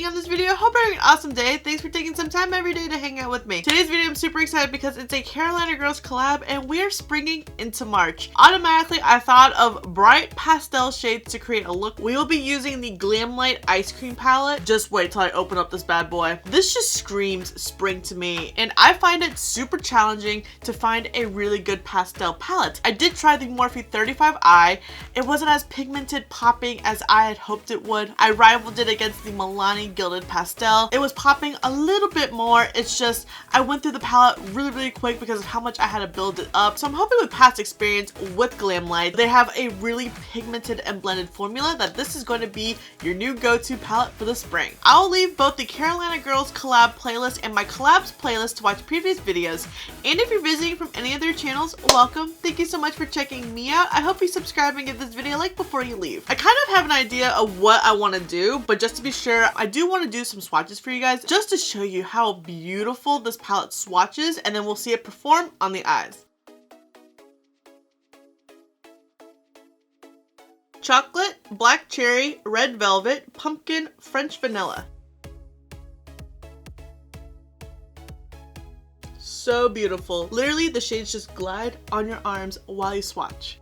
clicking on this video. Hope you're having an awesome day. Thanks for taking some time every day to hang out with me. Today's video I'm super excited because it's a Carolina Girls collab and we are springing into March. Automatically I thought of bright pastel shades to create a look. We will be using the GLAMLITE ice cream palette. Just wait till I open up this bad boy. This just screams spring to me, and I find it super challenging to find a really good pastel palette. I did try the Morphe 35i. It wasn't as pigmented popping as I had hoped it would. I rivaled it against the Milani Gilded Pastel. It was popping a little bit more. It's just I went through the palette really quick because of how much I had to build it up. So I'm hoping with past experience with GLAMLITE, they have a really pigmented and blended formula that this is going to be your new go-to palette for the spring. I'll leave both the Carolina Girls collab playlist and my collabs playlist to watch previous videos. And if you're visiting from any of their channels, welcome. Thank you so much for checking me out. I hope you subscribe and give this video a like before you leave. I kind of have an idea of what I want to do, but just to be sure, I do want to do some swatches for you guys just to show you how beautiful this palette swatches, and then we'll see it perform on the eyes. Chocolate, black cherry, red velvet, pumpkin, French vanilla. So beautiful. Literally, the shades just glide on your arms while you swatch.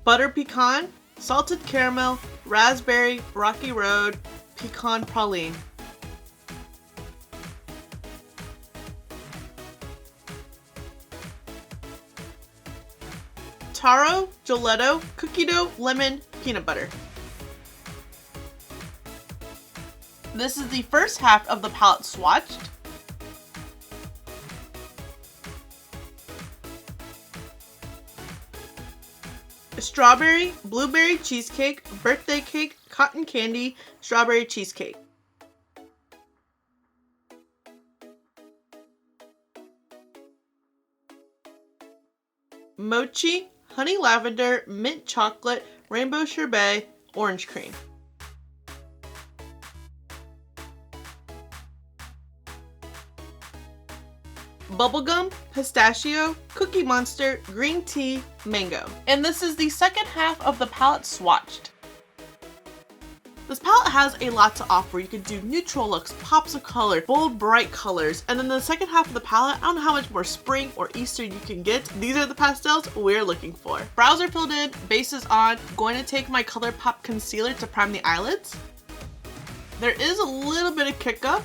Butter pecan, salted caramel, raspberry, rocky road, pecan praline. Taro, gelato, cookie dough, lemon, peanut butter. This is the first half of the palette swatched. Strawberry, blueberry cheesecake, birthday cake, cotton candy, strawberry cheesecake. Mochi, honey lavender, mint chocolate, rainbow sherbet, orange cream. Bubblegum, pistachio, cookie monster, green tea, mango. And this is the second half of the palette swatched. This palette has a lot to offer. You can do neutral looks, pops of color, bold, bright colors. And then the second half of the palette, I don't know how much more spring or Easter you can get. These are the pastels we're looking for. Brows are filled in, base is on. Going to take my ColourPop concealer to prime the eyelids. There is a little bit of kick up.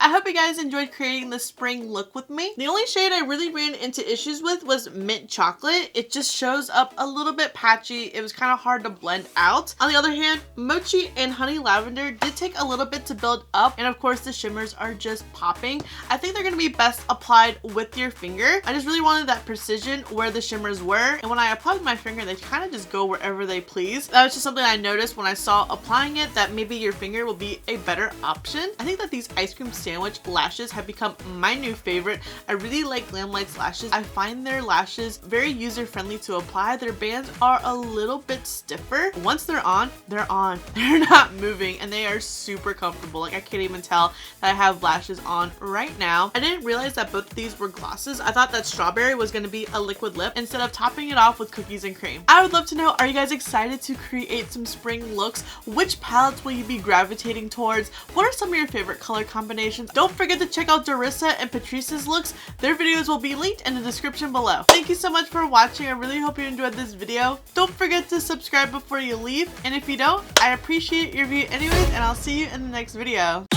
I hope you guys enjoyed creating the spring look with me. The only shade I really ran into issues with was mint chocolate. It just shows up a little bit patchy. It was kind of hard to blend out. On the other hand, mochi and honey lavender did take a little bit to build up, and of course the shimmers are just popping. I think they're going to be best applied with your finger. I just really wanted that precision where the shimmers were, and when I applied my finger, they kind of just go wherever they please. That was just something I noticed when I saw applying it, that maybe your finger will be a better option. I think that these ice cream sandwich lashes have become my new favorite. I really like GLAMLITE's lashes. I find their lashes very user-friendly to apply. Their bands are a little bit stiffer. Once they're on, they're on. They're not moving, and they are super comfortable. Like, I can't even tell that I have lashes on right now. I didn't realize that both of these were glosses. I thought that strawberry was going to be a liquid lip instead of topping it off with cookies and cream. I would love to know, are you guys excited to create some spring looks? Which palettes will you be gravitating towards? What are some of your favorite color combinations? Don't forget to check out Darissa and Patrice's looks. Their videos will be linked in the description below. Thank you so much for watching. I really hope you enjoyed this video. Don't forget to subscribe before you leave, and if you don't, I appreciate your view anyways, and I'll see you in the next video.